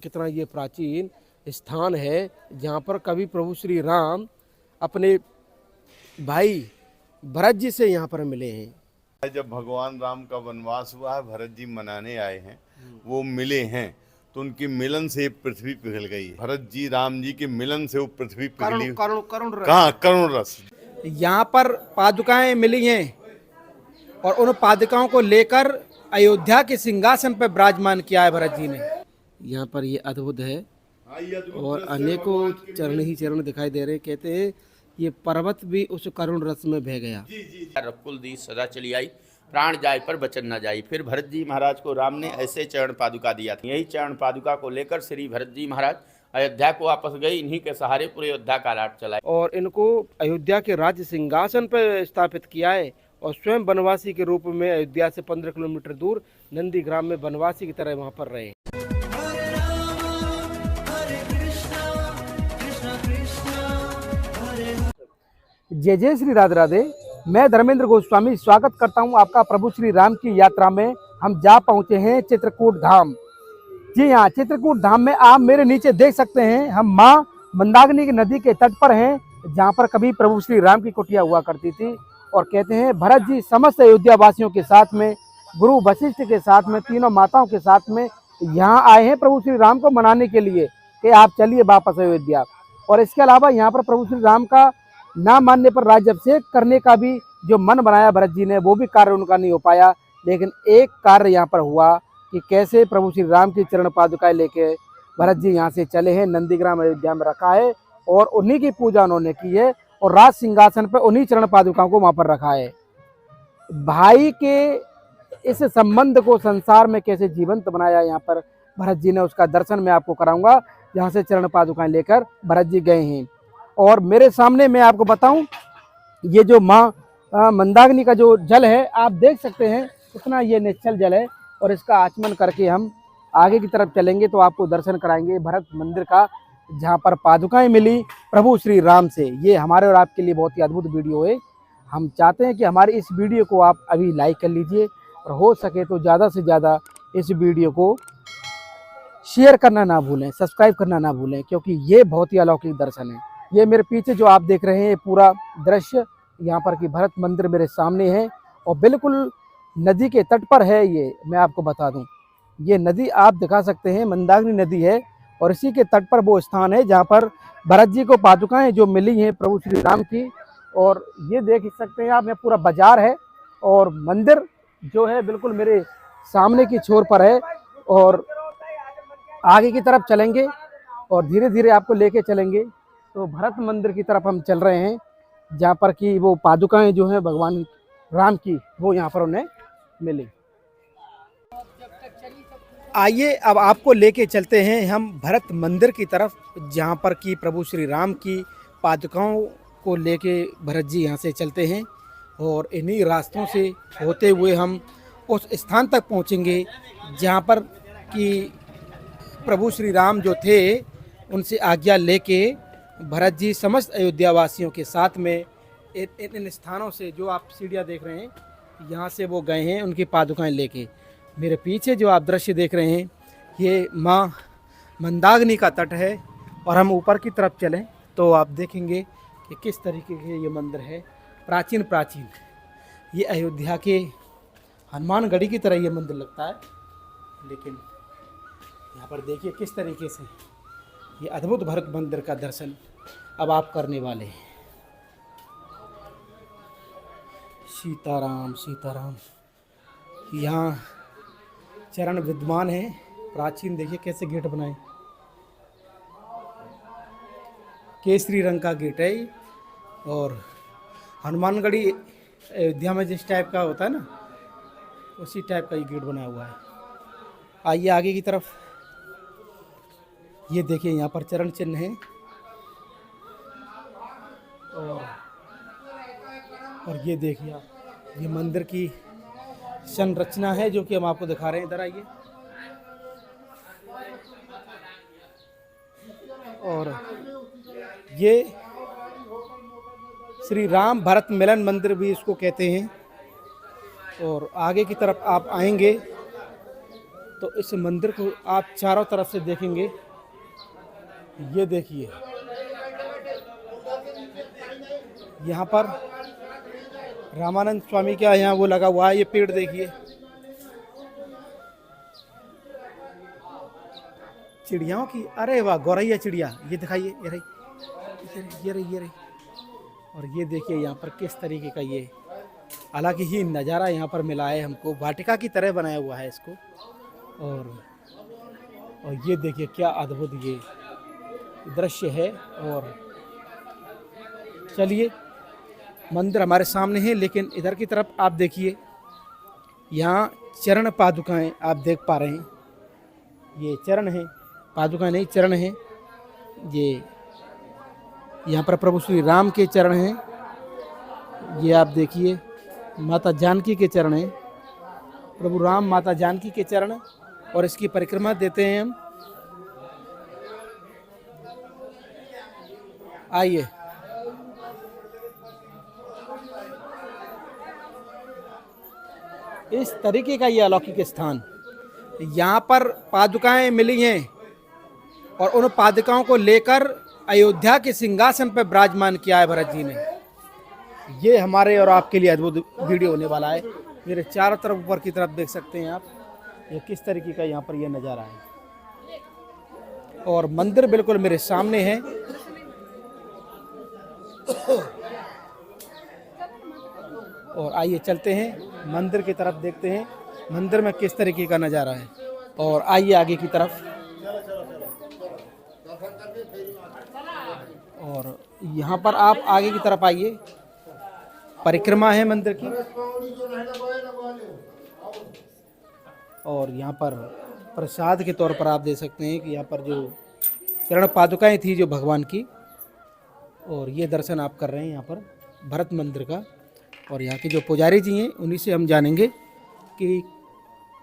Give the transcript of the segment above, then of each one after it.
कितना ये प्राचीन स्थान है जहाँ पर कभी प्रभु श्री राम अपने भाई भरत जी से यहाँ पर मिले हैं। जब भगवान राम का वनवास हुआ है, भरत जी मनाने आए हैं, वो मिले हैं, तो उनके मिलन से पृथ्वी पिघल गई। भरत जी राम जी के मिलन से वो पृथ्वी पिघली। कहाँ करुण रस। यहाँ पर पादुकाएं मिली हैं और उन पादुकाओं को लेकर अयोध्या के सिंहासन पर विराजमान किया है भरत जी ने। यहाँ पर ये अद्भुत है और अनेकों चरण ही चरण दिखाई दे रहे हैं। कहते हैं ये पर्वत भी उस करुण रस में बह गया। रकुल दी सदा चली आई, प्राण जाय पर वचन न जाई। फिर भरत जी महाराज को राम ने ऐसे चरण पादुका दिया था। यही चरण पादुका को लेकर श्री भरत जी महाराज अयोध्या को वापस गए। इन्हीं के सहारे पूरे अयोध्या का राज चला और इनको अयोध्या के राज्य सिंहासन पर स्थापित किया है और स्वयं वनवासी के रूप में अयोध्या से 15 किलोमीटर दूर नंदीग्राम में वनवासी की तरह वहाँ पर रहे। जय जय श्री राधे राधे। मैं धर्मेंद्र गोस्वामी स्वागत करता हूं आपका प्रभु श्री राम की यात्रा में। हम जा पहुंचे हैं चित्रकूट धाम। जी हाँ, चित्रकूट धाम में आप मेरे नीचे देख सकते हैं हम माँ मंदाकिनी की नदी के तट पर हैं, जहां पर कभी प्रभु श्री राम की कुटिया हुआ करती थी। और कहते हैं भरत जी समस्त अयोध्या वासियों के साथ में, गुरु वशिष्ठ के साथ में, तीनों माताओं के साथ में यहाँ आए हैं प्रभु श्री राम को मनाने के लिए कि आप चलिए वापस अयोध्या। और इसके अलावा यहाँ पर प्रभु श्री राम का ना मानने पर राज्याभिषेक करने का भी जो मन बनाया भरत जी ने, वो भी कार्य उनका नहीं हो पाया। लेकिन एक कार्य यहाँ पर हुआ कि कैसे प्रभु श्री राम की चरण पादुकाएं लेके भरत जी यहाँ से चले हैं, नंदीग्राम अयोध्या में रखा है और उन्हीं की पूजा उन्होंने की है और राज सिंहासन पर उन्हीं चरण पादुकाओं को वहाँ पर रखा है। भाई के इस संबंध को संसार में कैसे जीवंत बनाया यहाँ पर भरत जी ने, उसका दर्शन मैं आपको कराऊंगा, जहाँ से चरण पादुकाएं लेकर भरत जी गए हैं। और मेरे सामने मैं आपको बताऊं, ये जो माँ मंदाकिनी का जो जल है आप देख सकते हैं कितना ये निश्चल जल है। और इसका आचमन करके हम आगे की तरफ चलेंगे तो आपको दर्शन कराएंगे भरत मंदिर का, जहाँ पर पादुकाएं मिली प्रभु श्री राम से। ये हमारे और आपके लिए बहुत ही अद्भुत वीडियो है। हम चाहते हैं कि हमारे इस वीडियो को आप अभी लाइक कर लीजिए और हो सके तो ज़्यादा से ज़्यादा इस वीडियो को शेयर करना ना भूलें, सब्सक्राइब करना ना भूलें, क्योंकि ये बहुत ही अलौकिक दर्शन है। ये मेरे पीछे जो आप देख रहे हैं पूरा दृश्य यहाँ पर कि भरत मंदिर मेरे सामने है और बिल्कुल नदी के तट पर है। ये मैं आपको बता दूं, ये नदी आप दिखा सकते हैं, मंदाकिनी नदी है और इसी के तट पर वो स्थान है जहाँ पर भरत जी को पादुकाएं जो मिली हैं प्रभु श्री राम की। और ये देख सकते हैं आप, यहाँ पूरा बाजार है और मंदिर जो है बिल्कुल मेरे सामने की छोर पर है। और आगे की तरफ चलेंगे और धीरे धीरे आपको लेके चलेंगे तो भरत मंदिर की तरफ हम चल रहे हैं, जहाँ पर कि वो पादुकाएं जो हैं भगवान राम की, वो यहाँ पर उन्हें मिली। आइए अब आपको लेके चलते हैं हम भरत मंदिर की तरफ, जहाँ पर कि प्रभु श्री राम की पादुकाओं को लेके भरत जी यहाँ से चलते हैं और इन्हीं रास्तों से होते हुए हम उस स्थान तक पहुँचेंगे जहाँ पर कि प्रभु श्री राम जो थे उनसे आज्ञा लेके भरत जी समस्त अयोध्या वासियों के साथ में इन स्थानों से, जो आप सीढ़ियाँ देख रहे हैं, यहाँ से वो गए हैं उनकी पादुकाएं लेके। मेरे पीछे जो आप दृश्य देख रहे हैं ये माँ मंदाकिनी का तट है और हम ऊपर की तरफ चलें तो आप देखेंगे कि किस तरीके के ये मंदिर है, प्राचीन। ये अयोध्या के हनुमानगढ़ी की तरह ये मंदिर लगता है, लेकिन यहाँ पर देखिए किस तरीके से ये अद्भुत भरत मंदिर का दर्शन अब आप करने वाले हैं। सीताराम सीताराम। यहाँ चरण विद्यमान है प्राचीन। देखिए कैसे गेट बनाए, केसरी रंग का गेट है और हनुमानगढ़ी अयोध्या में जिस टाइप का होता है ना, उसी टाइप का ये गेट बना हुआ है। आइए आगे की तरफ। ये देखिए यहाँ पर चरण चिन्ह है और ये देखिए आप, ये मंदिर की संरचना है जो कि हम आपको दिखा रहे हैं। इधर आइए। और ये श्री राम भरत मिलन मंदिर भी इसको कहते हैं। और आगे की तरफ आप आएंगे तो इस मंदिर को आप चारों तरफ से देखेंगे। ये देखिए यहाँ पर रामानंद स्वामी का यहाँ वो लगा हुआ है। ये पेड़ देखिए, चिड़ियाओं की, अरे वाह, गौरैया चिड़िया, ये दिखाइए, ये रही, ये रही, ये रही। और ये देखिए यहाँ पर किस तरीके का ये अलग ही नज़ारा यहाँ पर मिला है हमको, वाटिका की तरह बनाया हुआ है इसको। और ये देखिए क्या अद्भुत ये दृश्य है। और चलिए, मंदिर हमारे सामने है, लेकिन इधर की तरफ आप देखिए, यहाँ चरण पादुकाएं आप देख पा रहे हैं। ये चरण है, पादुका नहीं, चरण है। ये यहाँ पर प्रभु श्री राम के चरण हैं। ये आप देखिए माता जानकी के चरण हैं, प्रभु राम माता जानकी के चरण, और इसकी परिक्रमा देते हैं हम। आइए, इस तरीके का ये अलौकिक स्थान, यहाँ पर पादुकाएं मिली हैं और उन पादुकाओं को लेकर अयोध्या के सिंहासन पर विराजमान किया है भरत जी ने। ये हमारे और आपके लिए अद्भुत वीडियो होने वाला है। मेरे चारों तरफ ऊपर की तरफ देख सकते हैं आप, ये किस तरीके का यहाँ पर ये नज़ारा है। और मंदिर बिल्कुल मेरे सामने है। और आइए चलते हैं मंदिर की तरफ, देखते हैं मंदिर में किस तरीके का नज़ारा है। और आइए आगे की तरफ। और यहाँ पर आप आगे की तरफ आइए, परिक्रमा है मंदिर की। और यहाँ पर प्रसाद के तौर पर आप दे सकते हैं कि यहाँ पर जो चरण पादुकाएं थी जो भगवान की, और ये दर्शन आप कर रहे हैं यहाँ पर भरत मंदिर का। और यहाँ के जो पुजारी जी हैं उन्हीं से हम जानेंगे कि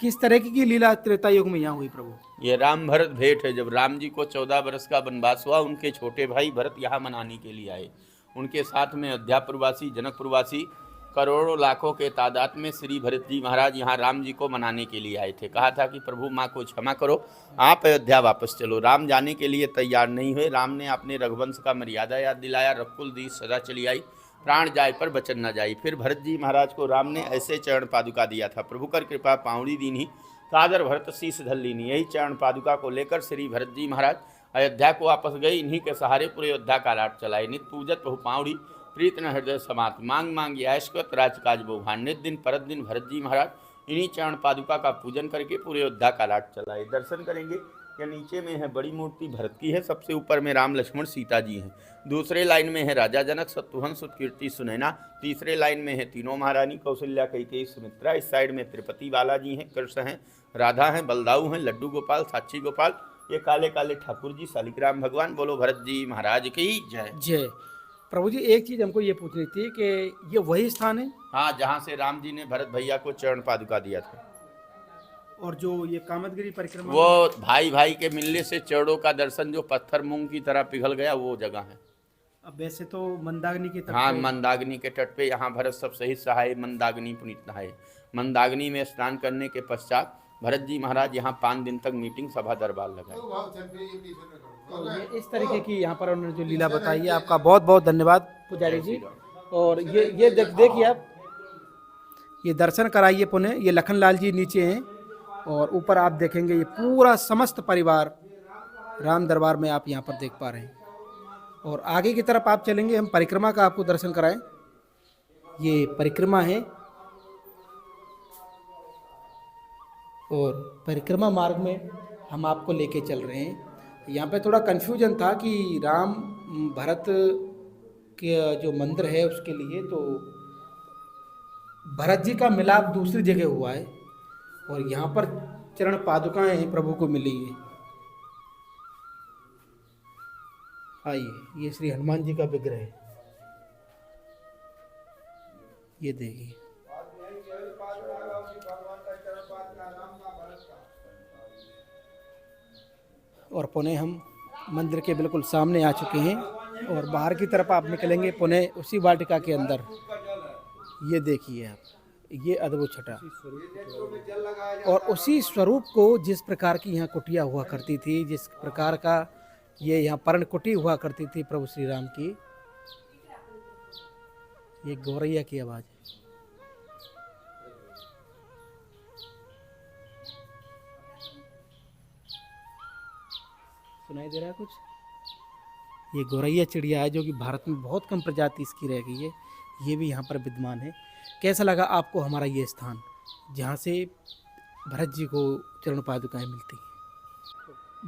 किस तरह की लीला त्रेता युग में यहाँ हुई प्रभु। ये राम भरत भेंट है। जब राम जी को 14 वर्ष का वनवास हुआ, उनके छोटे भाई भरत यहाँ मनाने के लिए आए। उनके साथ में अयोध्यापुरवासी, जनकपुरवासी, करोड़ों लाखों के तादाद में श्री भरत जी महाराज यहाँ राम जी को मनाने के लिए आए थे। कहा था कि प्रभु माँ को क्षमा करो, आप अयोध्या वापस चलो। राम जाने के लिए तैयार नहीं हुए। राम ने अपने रघुवंश का मर्यादा याद दिलाया, रघुकुल दी सदा चली आई, प्राण जाए पर बचन न जाई। फिर भरत जी महाराज को राम ने ऐसे चरण पादुका दिया था, प्रभु कर कृपा पाउड़ी दीनी, कादर भरत शीस धल लीनी। यही चरण पादुका को लेकर श्री भरत जी महाराज अयोध्या को वापस गए। इन्हीं के सहारे पूरे अयोध्या का राट चलाए। नित पूजत बहु पाउड़ी, प्रीत न हृदय समात, मांग मांग याश्वत राजकाज बहुभान। नित दिन परत दिन भरत जी महाराज इन्हीं चरण पादुका का पूजन करके पूरे अयोध्या का राट चलाए। दर्शन करेंगे या नीचे में है बड़ी मूर्ति भरत की है, सबसे ऊपर में राम लक्ष्मण सीता जी हैं। दूसरे लाइन में है राजा जनक, शत्रुघ्न सुतकीर्ति सुनैना। तीसरे लाइन में है तीनों महारानी, कौशल्या कैकेयी सुमित्रा। इस साइड में तिरुपति बालाजी हैं, कृष्ण हैं, राधा हैं, बलदाऊ हैं, लड्डू गोपाल, साक्षी गोपाल। ये काले काले ठाकुर जी शालिग्राम भगवान। बोलो भरत जी महाराज की जय जय। प्रभु जी, एक चीज हमको ये पूछनी थी कि ये वही स्थान है? हाँ, जहाँ से राम जी ने भरत भैया को चरण पादुका दिया था। और जो ये कामदगिरी परिक्रमा, वो भाई भाई के मिलने से चरणों का दर्शन जो पत्थर मूंग की तरह पिघल गया, वो जगह है। अब वैसे तो मंदाकिनी के तट हाँ, पे, मंदाकिनी के तट पे यहाँ भरत सब सहित सहाय मंदाकिनी पुनीत नहाए। मंदाकिनी में स्नान करने के पश्चात भरत जी महाराज यहाँ 5 दिन तक मीटिंग सभा दरबार लगाए। तो ये इस तरीके की यहाँ पर उन्होंने जो लीला बताई है, आपका बहुत बहुत धन्यवाद पुजारी जी। और ये देखिए आप, ये दर्शन कराइए पुनः। ये लखनलाल जी नीचे हैं और ऊपर आप देखेंगे ये पूरा समस्त परिवार राम दरबार में आप यहाँ पर देख पा रहे हैं। और आगे की तरफ आप चलेंगे, हम परिक्रमा का आपको दर्शन कराएं। ये परिक्रमा है और परिक्रमा मार्ग में हम आपको लेके चल रहे हैं। यहाँ पे थोड़ा कन्फ्यूजन था कि राम भरत के जो मंदिर है उसके लिए, तो भरत जी का मिलाप दूसरी जगह हुआ है और यहाँ पर चरण पादुकाएं प्रभु को मिली है। आइए, ये श्री हनुमान जी का विग्रह है, ये देखिए। और पुनः हम मंदिर के बिल्कुल सामने आ चुके हैं और बाहर की तरफ आप निकलेंगे पुनः उसी वाटिका के अंदर। ये देखिए आप, ये अद्भुत छटा। और उसी स्वरूप को जिस प्रकार की यहाँ कुटिया हुआ करती थी, जिस प्रकार का ये यहाँ पर्ण कुटी हुआ करती थी प्रभु श्री राम की, ये गौरैया की आवाज़ है। सुनाई दे रहा है कुछ? ये गौरैया चिड़िया है जो कि भारत में बहुत कम प्रजाति इसकी रह गई है, ये भी यहाँ पर विद्यमान है। कैसा लगा आपको हमारा ये स्थान जहाँ से भरत जी को चरण पादुकाएँ मिलती हैं?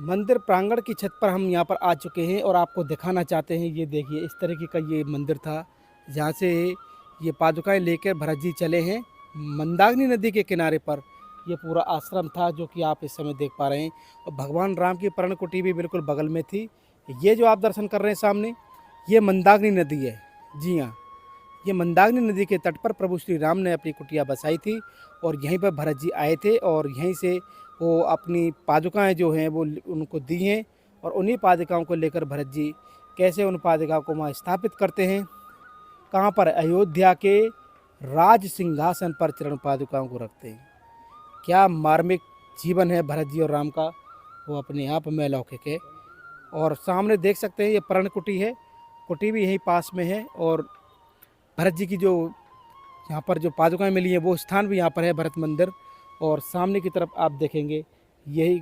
मंदिर प्रांगण की छत पर हम यहाँ पर आ चुके हैं और आपको दिखाना चाहते हैं। ये देखिए, इस तरीके का ये मंदिर था जहाँ से ये पादुकाएँ लेकर भरत जी चले हैं। मंदाकिनी नदी के किनारे पर ये पूरा आश्रम था जो कि आप इस समय देख पा रहे हैं, और भगवान राम की पर्ण कुटी भी बिल्कुल बगल में थी। ये जो आप दर्शन कर रहे हैं सामने, ये मंदाकिनी नदी है। जी हाँ, ये मंदाकिनी नदी के तट पर प्रभु श्री राम ने अपनी कुटिया बसाई थी और यहीं पर भरत जी आए थे और यहीं से वो अपनी पादुकाएं जो हैं वो उनको दी हैं। और उन्हीं पादुकाओं को लेकर भरत जी कैसे उन पादुकाओं को वहाँ स्थापित करते हैं, कहाँ पर? अयोध्या के राज सिंहासन पर चरण पादुकाओं को रखते हैं। क्या मार्मिक जीवन है भरत जी और राम का, वो अपने आप में अलौकिक है। और सामने देख सकते हैं ये पर्ण कुटी है, कुटी भी यहीं पास में है। और भरत जी की जो यहाँ पर जो पादुकाएं मिली हैं वो स्थान भी यहाँ पर है, भरत मंदिर। और सामने की तरफ आप देखेंगे यहीं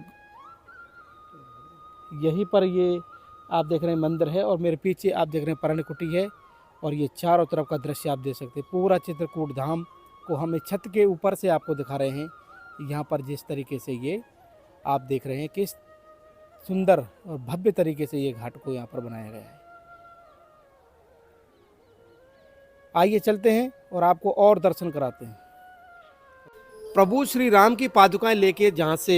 पर ये आप देख रहे हैं मंदिर है, और मेरे पीछे आप देख रहे हैं पर्ण कुटी है। और ये चारों तरफ का दृश्य आप देख सकते हैं। पूरा चित्रकूट धाम को हम छत के ऊपर से आपको दिखा रहे हैं। यहाँ पर जिस तरीके से ये आप देख रहे हैं किस सुंदर और भव्य तरीके से ये घाट को यहाँ पर बनाया गया है। आइए चलते हैं और आपको और दर्शन कराते हैं। प्रभु श्री राम की पादुकाएं लेके जहाँ से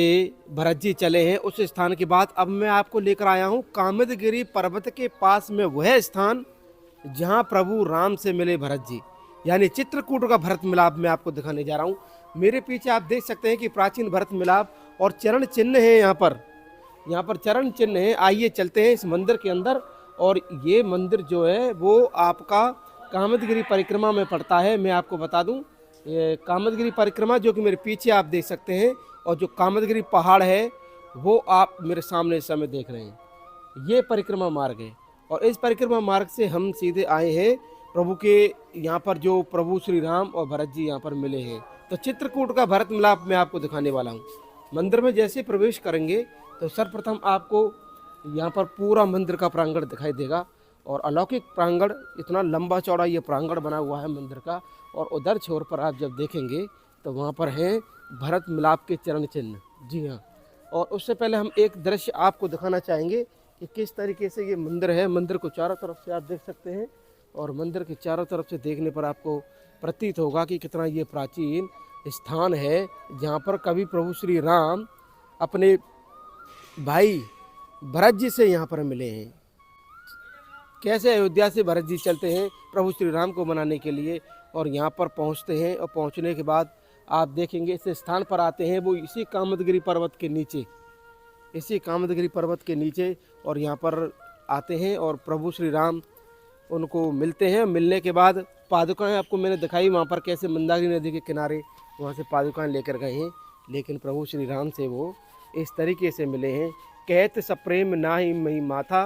भरत जी चले हैं उस स्थान के बाद अब मैं आपको लेकर आया हूँ कामदगिरी पर्वत के पास में वह स्थान जहाँ प्रभु राम से मिले भरत जी, यानी चित्रकूट का भरत मिलाप मैं आपको दिखाने जा रहा हूँ। मेरे पीछे आप देख सकते हैं कि प्राचीन भरत मिलाप और चरण चिन्ह है। यहाँ पर चरण चिन्ह है। आइए चलते हैं इस मंदिर के अंदर। और ये मंदिर जो है वो आपका कामदगिरी परिक्रमा में पड़ता है। मैं आपको बता दूं, ये कामदगिरी परिक्रमा जो कि मेरे पीछे आप देख सकते हैं, और जो कामदगिरी पहाड़ है वो आप मेरे सामने इस समय देख रहे हैं, ये परिक्रमा मार्ग है। और इस परिक्रमा मार्ग से हम सीधे आए हैं प्रभु के यहाँ पर, जो प्रभु श्री राम और भरत जी यहाँ पर मिले हैं। तो चित्रकूट का भरत मिलाप मैं आपको दिखाने वाला हूँ। मंदिर में जैसे प्रवेश करेंगे तो सर्वप्रथम आपको यहाँ पर पूरा मंदिर का प्रांगण दिखाई देगा। और अलौकिक प्रांगण, इतना लंबा चौड़ा ये प्रांगण बना हुआ है मंदिर का। और उधर छोर पर आप जब देखेंगे तो वहाँ पर हैं भरत मिलाप के चरण चिन्ह। जी हाँ, और उससे पहले हम एक दृश्य आपको दिखाना चाहेंगे कि किस तरीके से ये मंदिर है। मंदिर को चारों तरफ से आप देख सकते हैं, और मंदिर के चारों तरफ से देखने पर आपको प्रतीत होगा कि कितना ये प्राचीन स्थान है, जहाँ पर कभी प्रभु श्री राम अपने भाई भरत जी से यहाँ पर मिले हैं। कैसे अयोध्या से भरत जी चलते हैं प्रभु श्री राम को मनाने के लिए, और यहाँ पर पहुँचते हैं। और पहुँचने के बाद आप देखेंगे इस स्थान पर आते हैं, वो इसी कामदगिरी पर्वत के नीचे, और यहाँ पर आते हैं और प्रभु श्री राम उनको मिलते हैं। मिलने के बाद पादुकाएं आपको मैंने दिखाई वहाँ पर कैसे मंदाकिनी नदी के किनारे वहाँ से पादुकाएं लेकर गए हैं, लेकिन प्रभु श्री राम से वो इस तरीके से मिले हैं। कहत सप्रेम नाहि मही माथा,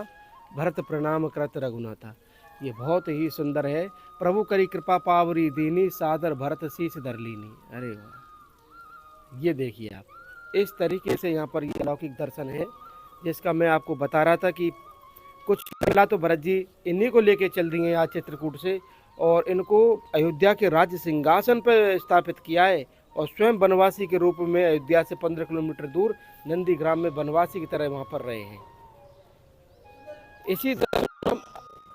भरत प्रणाम करत रघुनाथा। ये बहुत ही सुंदर है। प्रभु करी कृपा पावरी दीनी, सादर भरत शीश धर लीनी। अरे वाह, ये देखिए आप, इस तरीके से यहाँ पर ये अलौकिक दर्शन है जिसका मैं आपको बता रहा था कि कुछ पहला तो भरत जी इन्हीं को लेके चल दिए आज चित्रकूट से, और इनको अयोध्या के राज्य सिंहासन पर स्थापित किया है। और स्वयं वनवासी के रूप में अयोध्या से 15 किलोमीटर दूर नंदीग्राम में वनवासी की तरह वहाँ पर रहे हैं। इसी तरह हम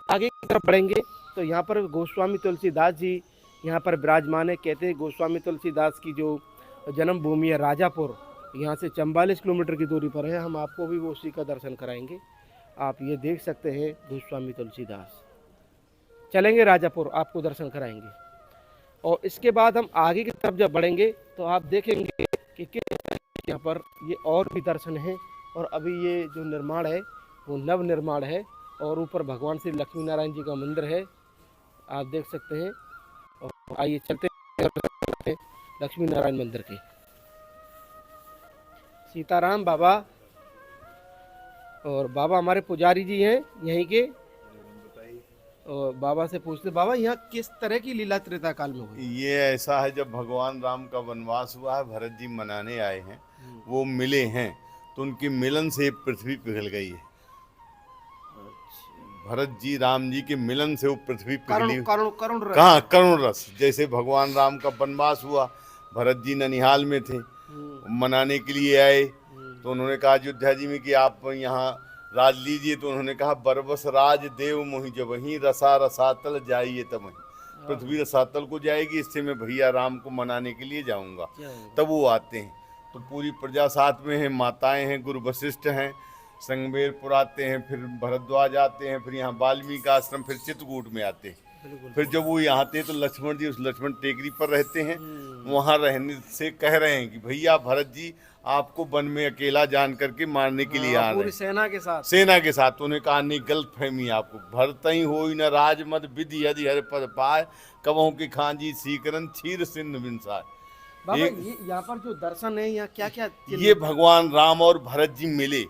आगे की तरफ बढ़ेंगे तो यहाँ पर गोस्वामी तुलसीदास जी यहाँ पर विराजमान है। कहते हैं गोस्वामी तुलसीदास की जो जन्मभूमि है राजापुर, यहाँ से 44 किलोमीटर की दूरी पर है। हम आपको भी वो उसी का दर्शन कराएंगे। आप ये देख सकते हैं गोस्वामी तुलसीदास। चलेंगे राजापुर, आपको दर्शन कराएंगे। और इसके बाद हम आगे की तरफ जब बढ़ेंगे तो आप देखेंगे कि यहाँ पर ये और भी दर्शन है। और अभी ये जो निर्माण है वो नव निर्माण है, और ऊपर भगवान श्री लक्ष्मी नारायण जी का मंदिर है, आप देख सकते हैं। और आइए चलते हैं। लक्ष्मी नारायण मंदिर के। सीताराम बाबा, और बाबा हमारे पुजारी जी हैं यहीं के। और बाबा से पूछते, बाबा यहाँ किस तरह की लीला त्रेता काल में हुई? ये ऐसा है, जब भगवान राम का वनवास हुआ है, भरत जी मनाने आए हैं, वो मिले हैं, तो उनके मिलन से पृथ्वी पिघल गई है। भरत जी राम जी के मिलन से वो पृथ्वी पिघली। करुण रस, जैसे भगवान राम का वनवास हुआ, भरत जी ननिहाल में थे, मनाने के लिए आए, तो उन्होंने कहा अयोध्या जी में कि आप यहाँ राज लीजिए। तो उन्होंने कहा बरबस राज देव मोहि जब वहीं रसा रसातल जाइए तब वहीं। पृथ्वी रसातल को जाएगी, इससे मैं भैया राम को मनाने के लिए जाऊंगा। तब वो आते हैं, तो पूरी प्रजा साथ में है, माताएं हैं, गुरु वशिष्ठ हैं, संगमेरपुर आते हैं, फिर भरद्वाज आते हैं, फिर यहाँ वाल्मीकि आश्रम, फिर चित्रकूट में आते हैं। फिर जब वो यहाँ आते हैं तो लक्ष्मण जी उस लक्ष्मण टेकरी पर रहते हैं। वहाँ रहने से कह रहे हैं कि भैया भरत जी आपको वन में अकेला जान करके मारने के लिए आ रहे हैं, सेना के साथ। उन्हें कहा नहीं, गलत फहमी आपको, भरत ही हो न राजमद विधि यदि हर पद पाए, कबहू की खांजी सीकरन छीर सिंध बिनसाय। ये यहाँ पर जो दर्शन है, यहाँ क्या क्या? ये भगवान राम और भरत जी मिले,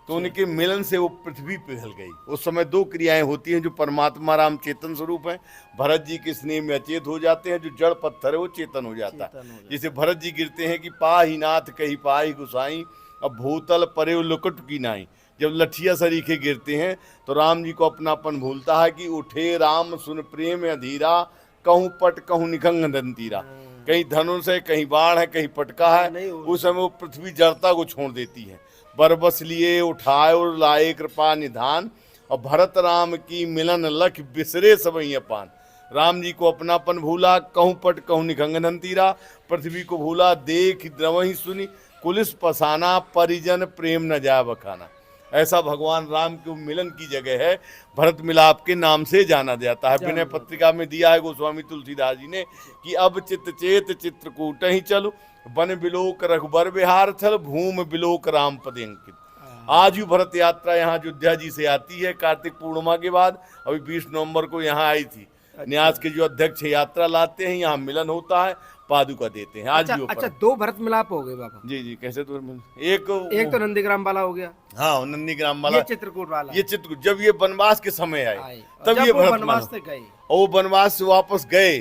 तो उनके मिलन से वो पृथ्वी पिघल गई। उस समय दो क्रियाएं होती हैं, जो परमात्मा राम चेतन स्वरूप है, भरत जी के स्नेह में अचेत हो जाते हैं, जो जड़ पत्थर है वो चेतन हो जाता है। जैसे भरत जी गिरते हैं कि पाही नाथ कही पाही गुसाई, अब भूतल परे लुकट की नाई। जब लठिया सरीखे गिरते हैं तो राम जी को अपनापन भूलता है कि उठे राम सुन प्रेम अधीरा, कहूँ पट कहूँ निखंग दंतीरा। कहीं धनुष है, कहीं बाण है, कहीं पटका है। उस समय वो पृथ्वी जड़ता को छोड़ देती है। बरबस लिए उठाए और लाए कृपा निधान, और भरत राम की मिलन लख बिसरे सबई अपान। राम जी को अपनापन भूला, कहूँ पट कहूँ निखंगन तीरा। पृथ्वी को भूला, देख द्रवही सुनी, कुलिस पसाना, परिजन प्रेम न जाए बखाना। ऐसा भगवान राम के मिलन की जगह है, भरत मिलाप के नाम से जाना जाता है। विनय पत्रिका में दिया है गोस्वामी तुलसीदास जी ने कि अब चित चेत चित्रकूट ही चलो, वन बिलोक रघुबर बिहार चल, भूम बिलोक राम पद अंकित। आज भी भरत यात्रा यहाँ अयोध्या जी से आती है, कार्तिक पूर्णिमा के बाद। अभी 20 नवंबर को यहाँ आई थी। न्यास के जो अध्यक्ष यात्रा लाते हैं, यहाँ मिलन होता है, पादुका देते हैं। आज भी अच्छा, दो भरत मिलाप हो गए बाबा? जी, कैसे? तो एक तो नंदीग्राम वाला हो गया। हाँ, नंदीग्राम वाला, ये चित्रकूट वाला। ये चित्रकूट जब ये वनवास के समय आए, तब ये भरत वनवास से गए, और वो वनवास से वापस गए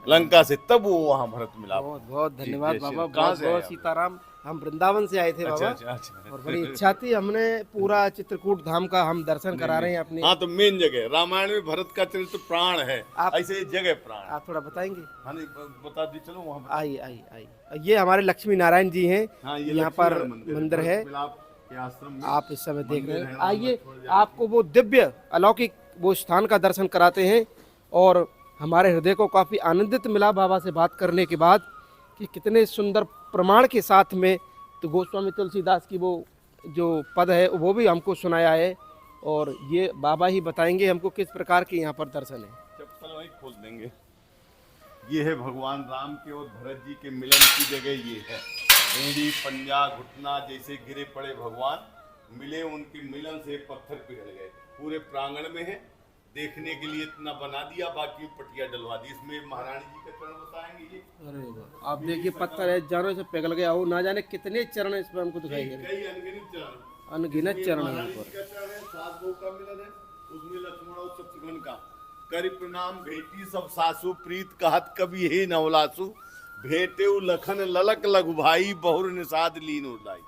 लंका से, तब वो वहाँ भरत मिलाप। बहुत बहुत धन्यवाद बाबा, बहुत बहुत सीताराम। हम वृंदावन से आए थे बाबा। अच्छा। और बड़ी इच्छा थी, हमने पूरा चित्रकूट धाम का हम दर्शन करा रहे हैं अपनी। हाँ, तो मेन जगह रामायण में भरत का चरित्र प्राण है, ऐसे जगह प्राण। आप थोड़ा बताएंगे? हाँ, बता दी, चलो वहाँ आई। ये हमारे लक्ष्मी नारायण जी हैं। हाँ, यहाँ पर मंदिर है, आप इस समय देख रहे हैं। आइए, आपको वो दिव्य अलौकिक वो स्थान का दर्शन कराते हैं। और हमारे हृदय को काफ़ी आनंदित मिला बाबा से बात करने के बाद कि कितने सुंदर प्रमाण के साथ में तो गोस्वामी तुलसीदास की वो जो पद है वो भी हमको सुनाया है। और ये बाबा ही बताएंगे हमको किस प्रकार के यहाँ पर दर्शन है। चप्पल वहीं खोल देंगे। ये है भगवान राम के और भरत जी के मिलन की जगह। ये है एड़ी पंजा घुटना जैसे गिरे पड़े भगवान, मिले उनके मिलन से पत्थर पिघल गए। पूरे प्रांगण में है, देखने के लिए इतना बना दिया, बाकी पटिया डलवा दी। इसमें महारानी जी का चरण बताएंगे। ये अरे आप देखिए, पत्थर है, जानों से पिघल गया हो, ना जाने कितने चरण इसमें हमको दिखाई दे रहे हैं। अनगिनत चरण यहाँ पर। 7 भोग का मिलन है, उसमें लक्ष्मण और शत्रुघ्न का करि प्रणाम भेटी सब सासु, प्रीत कहत कवि हे नवलासु, भेटे लखन ललक लघु भाई, बहुर निषाद लीन उड़ाई।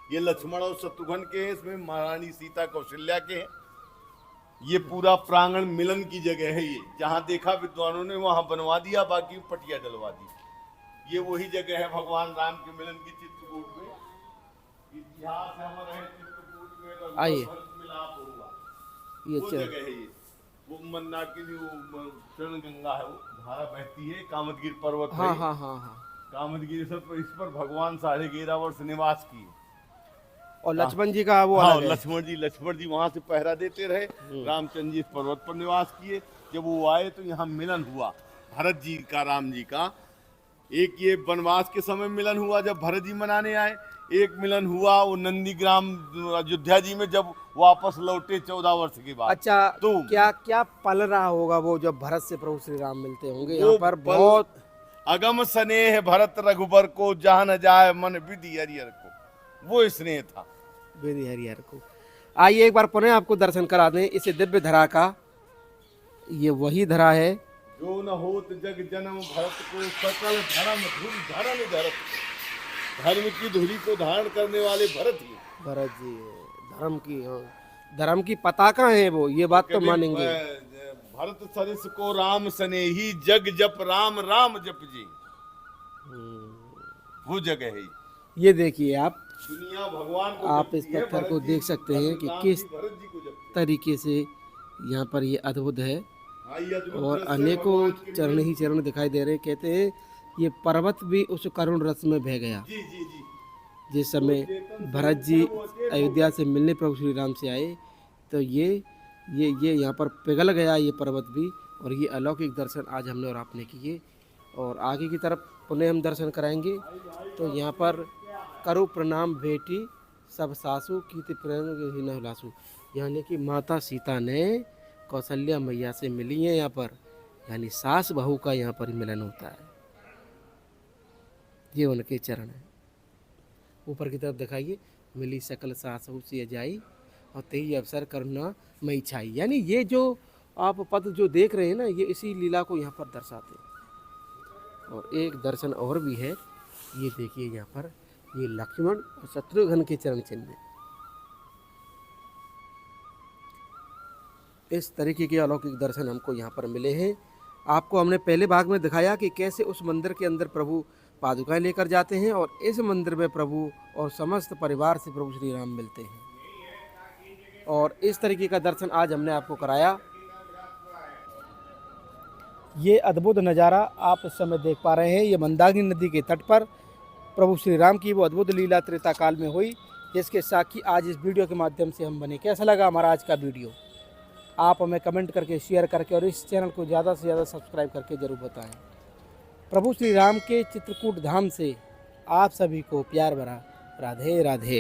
ये लक्ष्मण और शत्रुघ्न के हैं, इसमें महारानी सीता कौशल्या के हैं। ये पूरा प्रांगण मिलन की जगह है। ये जहाँ देखा विद्वानों ने वहाँ बनवा दिया, बाकी पटिया डलवा दी। ये वही जगह है भगवान राम के मिलन की, चित्रकूट में। इतिहास है हमारे चित्रकूट में, आइए मिलाप हुआ, ये वो जगह है। ये वो मंदाकिनी चरण गंगा है, वो धारा बहती है, कामदगिरि पर्वत है। हाँ। कामदगिरि सब, इस पर भगवान 11.5 वर्ष निवास किए। और लक्ष्मण जी का वो हाँ, लक्ष्मण जी वहां से पहरा देते रहे। रामचंद्र जी इस पर्वत पर निवास किए। जब वो आए तो यहाँ मिलन हुआ भरत जी का, राम जी का। एक ये वनवास के समय मिलन हुआ जब भरत जी मनाने आए। एक मिलन हुआ वो नंदीग्राम अयोध्या जी में जब वापस लौटे 14 वर्ष के बाद। अच्छा, तो क्या पल रहा होगा वो जब भरत से प्रभु श्री राम मिलते होंगे यहाँ पर? बहुत अगम स्नेह भरत रघुबर को, जहाँ न जाए मन विधि हरिहर को। वो स्नेह था वेदी हरिहर को। आइए एक बार पुनः आपको दर्शन करा दें इस दिव्य धरा का। ये वही धरा है जो न होत जग जन्म भरत को, सकल धर्म धुरि धरन धरत को। धर्म की धुरी को धारण करने वाले भरत ही। भरत जी धर्म की, हाँ, धर्म की पताका है वो, ये बात तो मानेंगे। भरत सरिस को राम स्नेही, जग जप राम राम जप जी। वो जगह है ये देखिए आप, दुनिया भगवान को आप इस पत्थर को देख सकते हैं कि किस तरीके से यहाँ पर ये अद्भुत है, और अनेकों चरण ही चरण दिखाई दे रहे हैं। कहते हैं ये पर्वत भी उस करुण रस में बह गया। जी जी जी। जिस समय भरत जी अयोध्या से मिलने प्रभु श्री राम से आए, तो ये यहाँ पर पिघल गया ये पर्वत भी। और ये अलौकिक दर्शन आज हमने और आपने किए, और आगे की तरफ पुनः हम दर्शन कराएंगे। तो यहाँ पर करु प्रणाम बेटी सब सासू कीर्ति प्रेम ही न लासू, यानी कि माता सीता ने कौशल्या मैया से मिली है यहाँ पर, यानी सास बहू का यहाँ पर मिलन होता है। ये उनके चरण हैं। ऊपर की तरफ दिखाइए, मिली सकल सासू से जाई और तेही अवसर करुणा मई छाई, यानी ये जो आप पद जो देख रहे हैं ना, ये इसी लीला को यहाँ पर दर्शाते हैं। और एक दर्शन और भी है, ये देखिए यहाँ पर, ये लक्ष्मण और शत्रुघ्न के चरण चिन्ह। इस तरीके के अलौकिक दर्शन हमको यहाँ पर मिले हैं। आपको हमने पहले भाग में दिखाया कि कैसे उस मंदिर के अंदर प्रभु पादुकाएं लेकर जाते हैं, और इस मंदिर में प्रभु और समस्त परिवार से प्रभु श्री राम मिलते हैं। और इस तरीके का दर्शन आज हमने आपको कराया। ये अद्भुत नज़ारा आप इस समय देख पा रहे हैं, ये मंदाकिनी नदी के तट पर प्रभु श्री राम की वो अद्भुत लीला त्रेता काल में हुई, जिसके साक्षी आज इस वीडियो के माध्यम से हम बने। कैसा लगा हमारा आज का वीडियो? आप हमें कमेंट करके, शेयर करके और इस चैनल को ज़्यादा से ज़्यादा सब्सक्राइब करके ज़रूर बताएं। प्रभु श्री राम के चित्रकूट धाम से आप सभी को प्यार भरा राधे राधे।